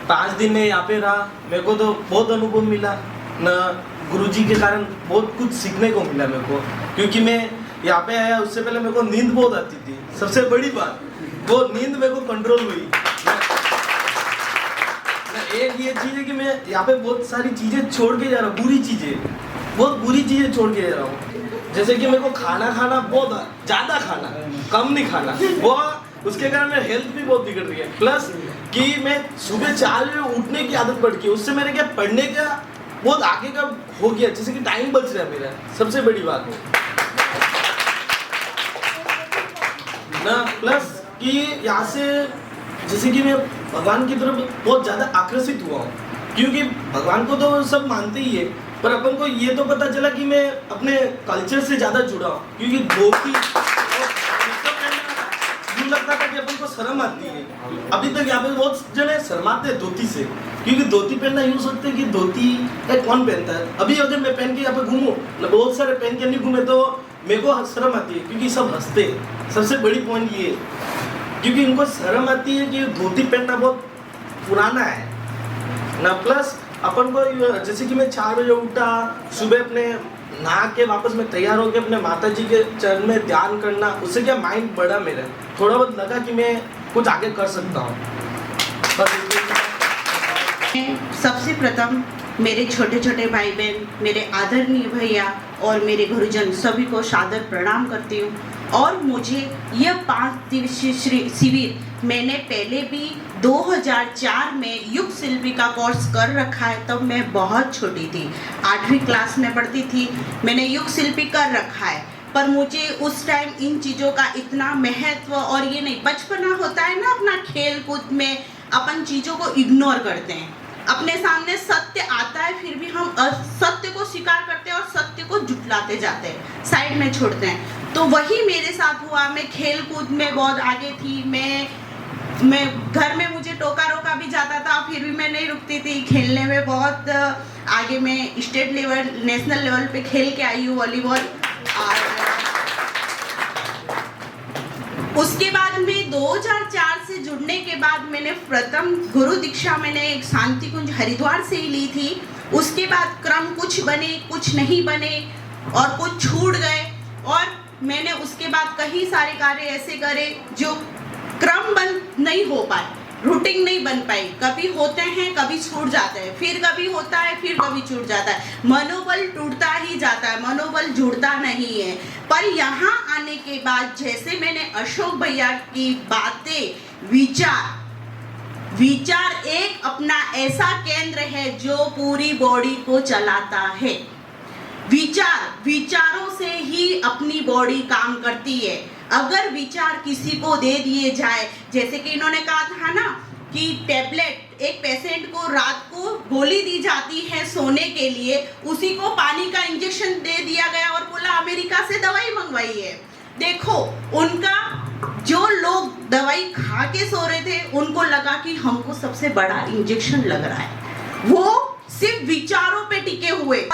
पाँच दिन में यहाँ पे रहा, मेरे को तो बहुत अनुभव मिला न, गुरुजी के कारण बहुत कुछ सीखने को मिला मेरे को, क्योंकि मैं यहाँ पे आया उससे पहले मेरे को नींद बहुत आती थी। सबसे बड़ी बात वो नींद मेरे को कंट्रोल हुई। एक ये चीज़ है कि मैं यहाँ पे बहुत सारी चीज़ें छोड़ के जा रहा हूँ, बुरी चीज़ें, बहुत बुरी चीज़ें छोड़ के जा रहा हूँ। जैसे कि मेरे को खाना बहुत ज़्यादा खाना, कम नहीं खाना, वो उसके कारण मेरी हेल्थ भी बहुत बिगड़ रही है। प्लस कि मैं सुबह 4 बजे उठने की आदत पड़ गई, उससे मेरे क्या पढ़ने का बहुत आगे का हो गया, जैसे कि टाइम बच रहा है मेरा। सबसे बड़ी बात ना, प्लस कि यहाँ से जैसे कि मैं भगवान की तरफ बहुत ज़्यादा आकर्षित हुआ हूँ, क्योंकि भगवान को तो सब मानते ही है, पर अपन को ये तो पता चला कि मैं अपने कल्चर से ज़्यादा जुड़ा हूँ, क्योंकि धोती यूँ लगता था कि अपन को शर्म आती है। अभी तक यहाँ पे बहुत जने शर्माते हैं धोती से, क्योंकि धोती पहनना यूँ सोचते हैं कि धोती कौन पहनता है। अभी अगर मैं पहन के यहाँ पे घूमूँ, बहुत सारे पहन के नहीं घूमे तो मेरे को शर्म आती है, क्योंकि सब हंसते हैं। सबसे बड़ी पॉइंट ये है, क्योंकि इनको शर्म आती है कि धोती पहनना बहुत पुराना है ना। प्लस अपन को जैसे कि मैं 4 बजे उठा, सुबह अपने नहा के वापस में तैयार होकर अपने माता जी के चरण में ध्यान करना, उससे क्या माइंड बढ़ा मेरा, थोड़ा बहुत लगा कि मैं कुछ आगे कर सकता हूँ। सबसे प्रथम मेरे छोटे छोटे भाई बहन, मेरे आदरणीय भैया और मेरे गुरुजन सभी को सादर प्रणाम करती हूँ। और मुझे यह 5 दिवसीय शिविर मैंने पहले भी 2004 में युग शिल्पी का कोर्स कर रखा है। तब मैं बहुत छोटी थी, 8वीं क्लास में पढ़ती थी, मैंने युग शिल्पी कर रखा है। पर मुझे उस टाइम इन चीज़ों का इतना महत्व और ये नहीं, बचपना होता है ना अपना, खेल कूद में अपन चीज़ों को इग्नोर करते हैं। अपने सामने सत्य आता है फिर भी हम असत्य को स्वीकार करते हैं और सत्य को झुठलाते जाते हैं, साइड में छोड़ते हैं। तो वही मेरे साथ हुआ। मैं खेल कूद में बहुत आगे थी, मैं घर में मुझे टोका रोका भी जाता था, फिर भी मैं नहीं रुकती थी। खेलने में बहुत आगे, मैं स्टेट लेवल नेशनल लेवल पे खेल के आई हूँ वॉलीबॉल। और उसके बाद में 2004 से जुड़ने के बाद मैंने प्रथम गुरु दीक्षा मैंने एक शांति कुंज हरिद्वार से ही ली थी। उसके बाद क्रम कुछ बने, कुछ नहीं बने और कुछ छूट गए। और मैंने उसके बाद कई सारे कार्य ऐसे करे जो क्रमबद्ध नहीं हो पाए, रूटीन नहीं बन पाई। कभी होते हैं, कभी छूट जाते हैं, फिर कभी होता है, फिर कभी छूट जाता है। मनोबल टूटता ही जाता है, मनोबल जुड़ता नहीं है। पर यहाँ आने के बाद जैसे मैंने अशोक भैया की बातें, विचार एक अपना ऐसा केंद्र है जो पूरी बॉडी को चलाता है। विचारों से ही अपनी बॉडी काम करती है। अगर विचार किसी को दे दिए जाए, जैसे कि इन्होंने कहा था ना कि टैबलेट एक पेशेंट को रात को गोली दी जाती है सोने के लिए, उसी को पानी का इंजेक्शन दे दिया गया और बोला अमेरिका से दवाई मंगवाई है। देखो, उनका जो लोग दवाई खा के सो रहे थे उनको लगा कि हमको सबसे बड़ा इंजेक्शन लग रहा है। वो सिर्फ विचारों पे टिके हुए।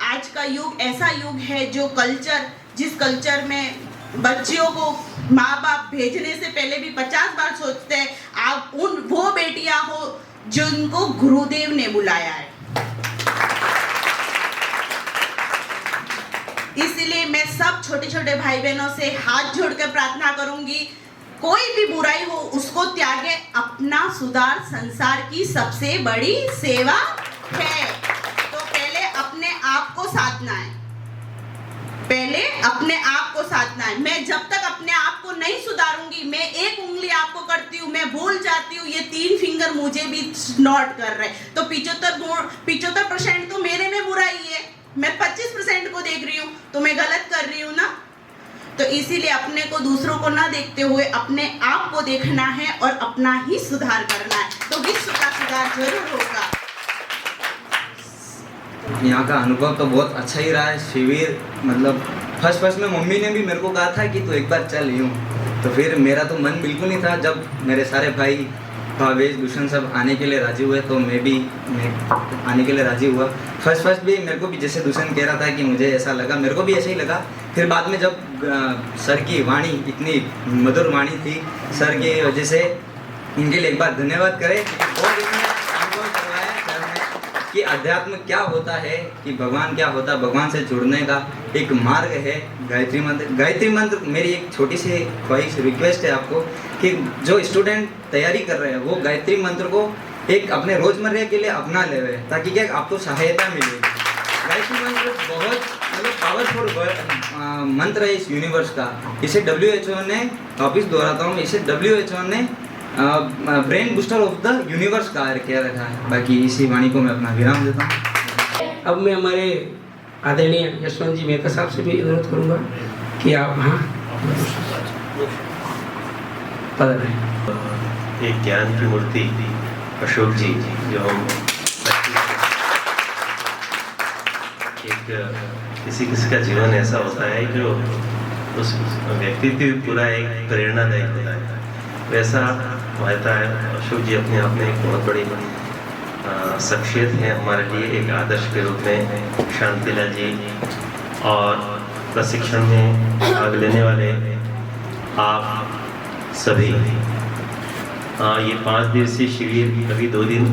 आज का युग ऐसा युग है जो कल्चर, जिस कल्चर में बच्चियों को माँ बाप भेजने से पहले भी 50 बार सोचते हैं आप वो बेटियां हो जिनको गुरुदेव ने बुलाया है। इसलिए मैं सब छोटे छोटे भाई बहनों से हाथ जोड़ कर प्रार्थना करूंगी, कोई भी बुराई हो उसको त्यागे। अपना सुधार संसार की सबसे बड़ी सेवा है। तो पहले अपने आप को साधना है, मैं जब तक अपने आप को नहीं सुधारूंगी, मैं एक उंगली आपको करती हूँ, मैं भूल जाती हूँ, ये 3 फिंगर मुझे भी नोट कर रहे हैं। तो 75% तो मेरे में बुराई है, मैं 25% को देख रही हूँ, तो मैं गलत कर रही हूँ ना। तो इसीलिए अपने को दूसरों को ना देखते हुए अपने आप को देखना है और अपना ही सुधार करना है, तो विश्व का सुधार जरूर होगा। यहाँ का अनुभव तो बहुत अच्छा ही रहा है। शिविर मतलब फर्स्ट में मम्मी ने भी मेरे को कहा था कि तू एक बार चल यूँ, तो फिर मेरा तो मन बिल्कुल नहीं था। जब मेरे सारे भाई भावेश दूषण सब आने के लिए राजी हुए तो मैं आने के लिए राजी हुआ। फर्स्ट भी मेरे को भी जैसे दूषण कह रहा था कि मुझे ऐसा लगा, मेरे को भी ऐसा ही लगा। फिर बाद में जब सर की वाणी इतनी मधुर वाणी थी, सर की वजह से इनके लिए एक बार धन्यवाद करें। और इन्होंने अनुभव करवाया सर ने कि अध्यात्म क्या होता है, कि भगवान क्या होता है, भगवान से जुड़ने का एक मार्ग है गायत्री मंत्र। गायत्री मंत्र मेरी एक छोटी सी ख्वाहिश रिक्वेस्ट है आपको कि जो स्टूडेंट तैयारी कर रहे हैं वो गायत्री मंत्र को एक अपने रोजमर्रा के लिए अपना ले रहे, ताकि क्या आपको सहायता मिलेगी। गायत्री मंत्र बहुत मतलब पावरफुल मंत्र है इस यूनिवर्स का। इसे WHO ने, वापिस दोहराता हूँ, इसे WHO ने brain booster of the universe का क्या रखा है। बाकी इसी वाणी को मैं अपना विराम देता हूँ। अब मैं हमारे आदरणीय यशवंत जी मेहता साहब से भी अनुरोध करूँगा कि आप पढ़ रहे हैं। एक ज्ञान की मूर्ति अशोक जी, जो हम एक किसी किसी का जीवन ऐसा होता है जो उस व्यक्तित्व पूरा एक प्रेरणादायक होता है, वैसा रहता है। अशोक जी अपने आप में एक बहुत बड़ी शख्सियत है हमारे लिए, एक आदर्श के रूप में। शांतिलाल जी और प्रशिक्षण में भाग लेने वाले आप सभी, ये 5 दिवसीय शिविर अभी 2 दिन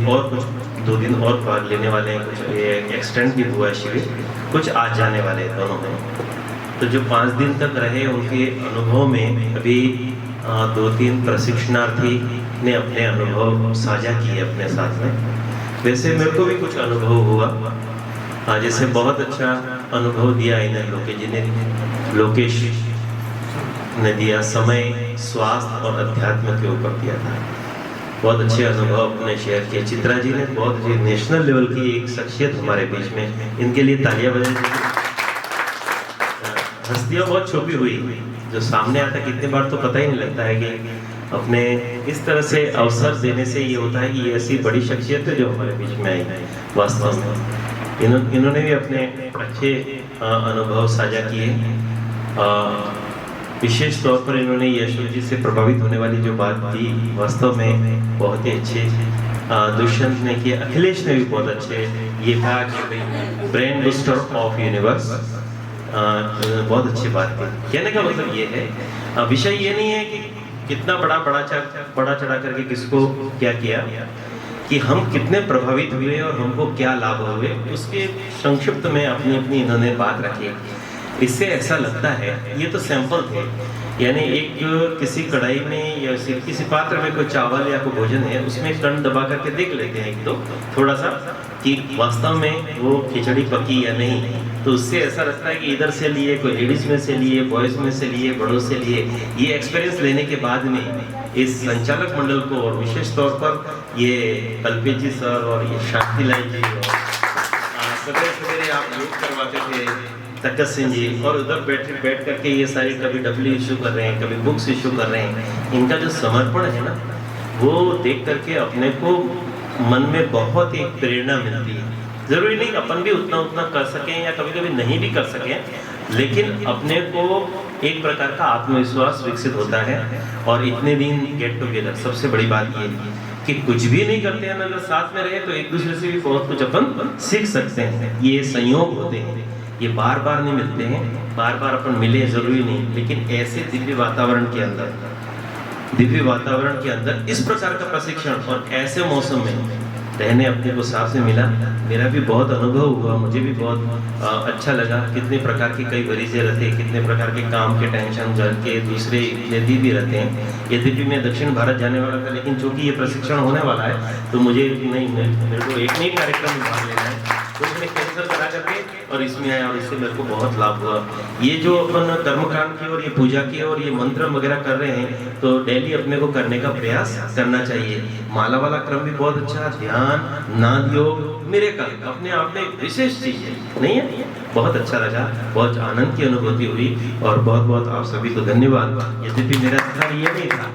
और भाग लेने वाले हैं, कुछ ये एक्सटेंड भी हुआ है शिविर, कुछ आज जाने वाले हैं दोनों में। तो जो 5 दिन तक रहे उनके अनुभव में अभी 2-3 प्रशिक्षणार्थी ने अपने अनुभव साझा किए अपने साथ में। वैसे मेरे को भी कुछ अनुभव हुआ, जैसे बहुत अच्छा अनुभव दिया इन्हें लोकेश ने दिया, समय, स्वास्थ्य और अध्यात्म के ऊपर दिया था। बहुत अच्छे अनुभव अपने शेयर किए। चित्रा जी ने बहुत नेशनल लेवल की एक शख्सियत हमारे बीच में, इनके लिए तालियां बजाई। हस्तियां बहुत छुपी हुई, जो सामने आता कितने बार तो पता ही नहीं लगता है कि अपने इस तरह से अवसर देने से ये होता है कि ये ऐसी बड़ी शख्सियत है जो हमारे बीच में आई है। वास्तव में इन्होंने भी अपने अच्छे अनुभव साझा किए। विशेष तौर पर इन्होंने यशोद जी से प्रभावित होने वाली जो बात की, वास्तव में बहुत ही अच्छे दुष्यंत ने किया, अखिलेश ने भी बहुत अच्छे ये कहा कि ब्रेन बूस्टर ऑफ यूनिवर्स, बहुत अच्छी बात थी। कहने का मतलब ये है, विषय ये नहीं है कि कितना बड़ा चढ़ा करके किसको क्या किया, कि हम कितने प्रभावित हुए और हमको क्या लाभ हुए, उसके संक्षिप्त में अपनी अपनी इन्होंने बात रखी। इससे ऐसा लगता है, ये तो सैंपल थे, यानी एक किसी कढ़ाई में या किसी पात्र में कोई चावल या कोई भोजन है, उसमें कण दबा करके देख लेते हैं एक तो थोड़ा सा कि वास्तव में वो खिचड़ी पकी या नहीं। तो उससे ऐसा लगता है कि इधर से लिए, कोई लेडीज में से लिए, बॉयज में से लिए, बड़ों से लिए। ये एक्सपीरियंस लेने के बाद में इस संचालक मंडल को, और विशेष तौर पर ये कल्पेश जी सर और ये शांतिलाल जी, सवेरे सवेरे आप योग करवाते थे तकत सिंह जी, और उधर बैठ करके ये सारी कभी डब्ल्यू इशू कर रहे हैं, कभी बुक्स इशू कर रहे हैं। इनका जो समर्पण है ना, वो देख करके अपने को मन में बहुत एक प्रेरणा मिलती है। जरूरी नहीं अपन भी उतना कर सकें या कभी कभी नहीं भी कर सकें, लेकिन अपने को एक प्रकार का आत्मविश्वास विकसित होता है। और इतने दिन गेट टुगेदर, सबसे बड़ी बात ये कि कुछ भी नहीं करते हैं, अगर साथ में रहे तो एक दूसरे से भी बहुत कुछ अपन सीख सकते हैं। ये संयोग होते हैं, ये बार बार नहीं मिलते हैं, बार बार अपन मिले जरूरी नहीं, लेकिन ऐसे दिव्य वातावरण के अंदर इस प्रकार का प्रशिक्षण और ऐसे मौसम में रहने अपने को साथ से मिला। मेरा भी बहुत अनुभव हुआ, मुझे भी बहुत अच्छा लगा। कितने प्रकार के कई मरीजे रहते हैं, कितने प्रकार के काम के टेंशन, घर के दूसरे यदि भी रहते हैं। यद्यपि मैं दक्षिण भारत जाने वाला था, लेकिन चूंकि ये प्रशिक्षण होने वाला है तो मुझे मेरे को एक नई कार्यक्रम में भाग लेना है, तो मैंने कैंसिल करा करके और इसमें आया, और इससे मेरे को बहुत लाभ हुआ। ये जो अपन कर्मकांड की और ये पूजा की और ये मंत्र वगैरह कर रहे हैं, तो डेली अपने को करने का प्रयास करना चाहिए। माला वाला क्रम भी बहुत अच्छा, ध्यान, नाद योग, मिरेकल अपने आप में एक विशेष चीज है, नहीं है? बहुत अच्छा लगा, बहुत आनंद की अनुभूति हुई, और बहुत बहुत आप सभी को धन्यवाद। यद्यपि मेरा स्थान ये नहीं था,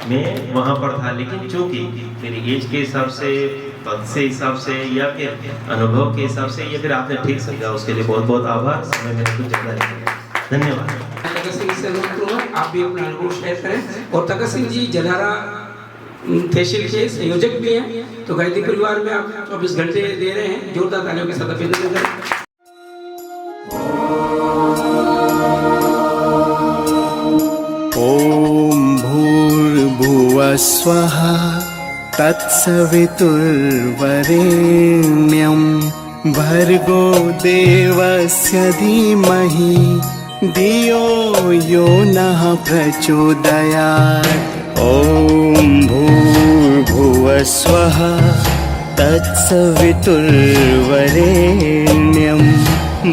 मैं वहाँ पर था, लेकिन चूंकि मेरी एज के हिसाब से, पद से हिसाब से, या फिर अनुभव के हिसाब से, या फिर आपने ठीक समझा, उसके लिए बहुत बहुत आभार। समय मेरे को ज़्यादा नहीं, धन्यवाद। तकत सिंह से अनुरोध करूँगा आप भी अपना अनुभव शेयर करें। और तकत सिंह जी जलारा तहसील के संयोजक भी हैं, तो गायत्री परिवार में आप 24 घंटे दे रहे हैं। जोरदार तालियों के साथ अभिनंदन करें। ॐ भूर्भुवः स्वः तत्सवितुर्वरेण्यं भर्गो देवस्य धीमहि धियो यो नः प्रचोदयात्। ॐ भूर्भुवः स्वः तत्सवितुर्वरेण्यं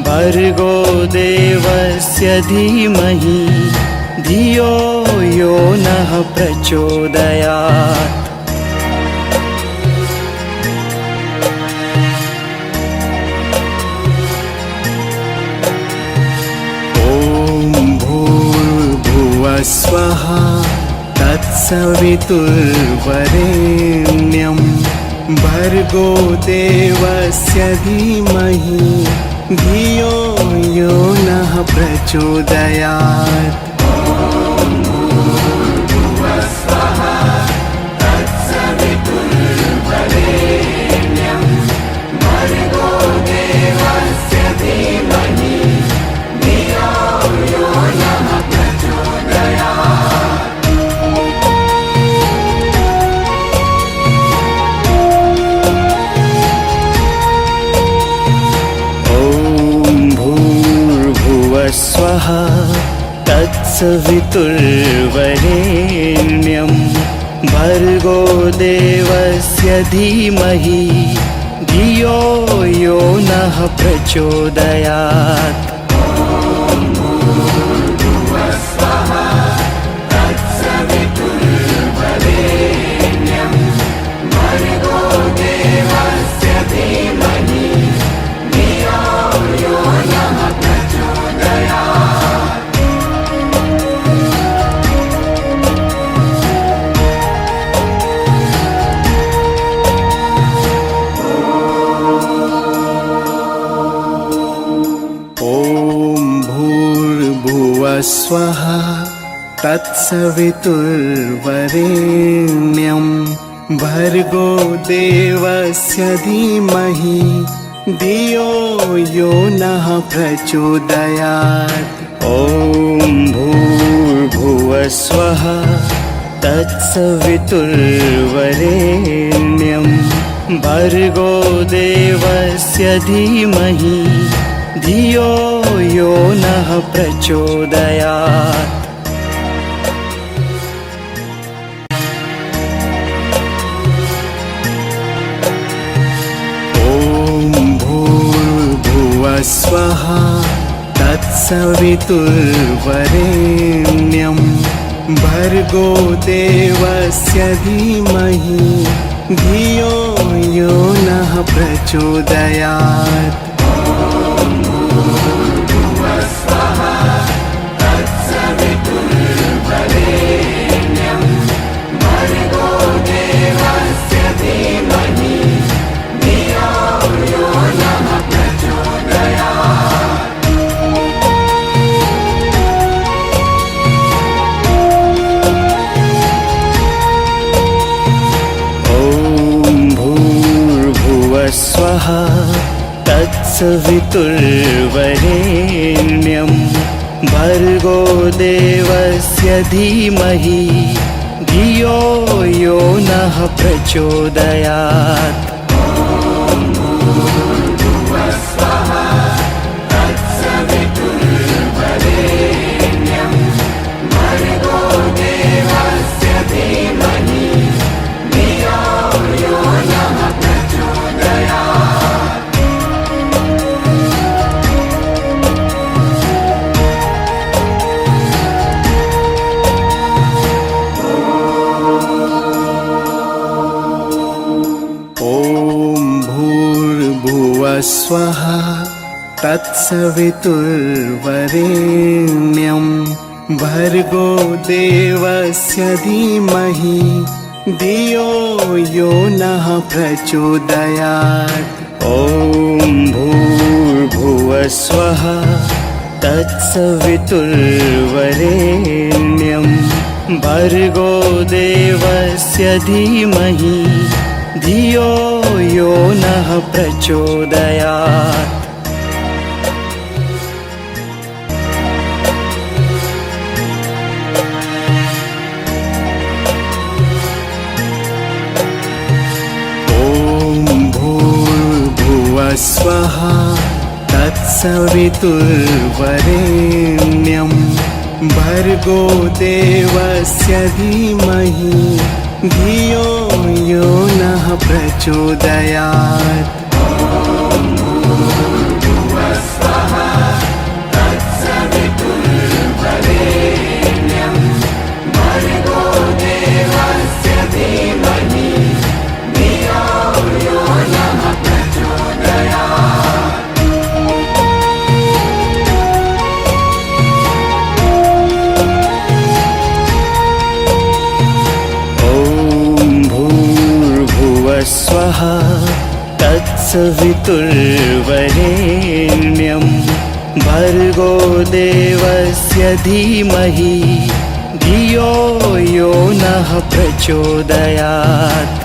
भर्गो देवस्य धीमहि धियो यो नः प्रचोदयात्। ॐ भूर्भुवः स्वः तत्सवितुर्वरेण्यं भर्गो देवस्य धीमहि धियो यो नः प्रचोदयात्। स्वः तत्सवितुर्वरेण्यं भर्गो देवस्य धीमहि धियो यो नः प्रचोदयात्। स्वः तत्सवितुर्वरेण्यं भर्गो देवस्य धीमहि धियो यो नः प्रचोदयात्। ॐ भूर्भुवः स्वः तत्सवितुर्वरेण्यं भर्गो देवस्य धीमहि धियो यो नः प्रचोदयात्। ॐ भूर्भुवः स्वः तत्सवितुर्वरेण्यं भर्गो देवस्य धीमहि धियो यो नः प्रचोदयात्। स्वः तत्सवितुर्वरेण्यं भर्गो देवस्य धीमहि धियो यो नः प्रचोदयात्। स्वः तत्सवितुर्वरेण्यं भर्गो देवस्य धीमहि धियो यो नः प्रचोदयात्। ॐ भूर्भुवः स्वः तत्सवितुर्वरेण्यं भर्गो देवस्य धीमहि धियो यो नः प्रचोदयात्। ॐ तत्सवितुर्वरेण्यं भर्गो देवस्य धीमहि धियो यो नः प्रचोदयात्। स्वः तत्सवितुर्वरेण्यं भर्गो देवस्य धीमहि धियो यो नः प्रचोदयात्।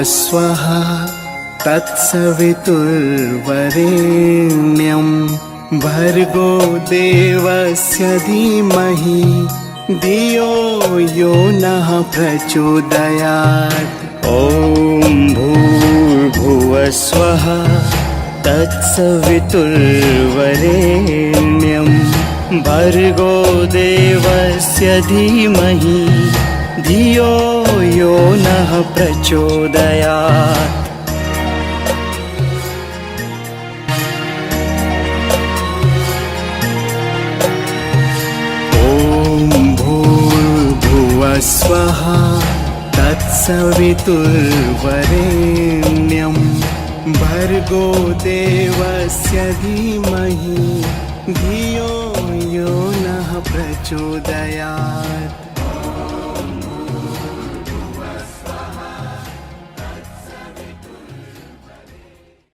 स्वः तत्सवितुर्वरेण्यं भर्गो देवस्य धीमहि धियो यो नः प्रचोदयात्। ॐ भूर्भुवस्वः तत्सवितुर्वरेण्यं भर्गो देवस्य धीमहि धियो यो नः प्रचोदयात्। ॐ भूर्भुवस्वः तत्सवितुर्वरेण्यं भर्गो देवस्य धीमहि धियो यो नः प्रचोदयात्।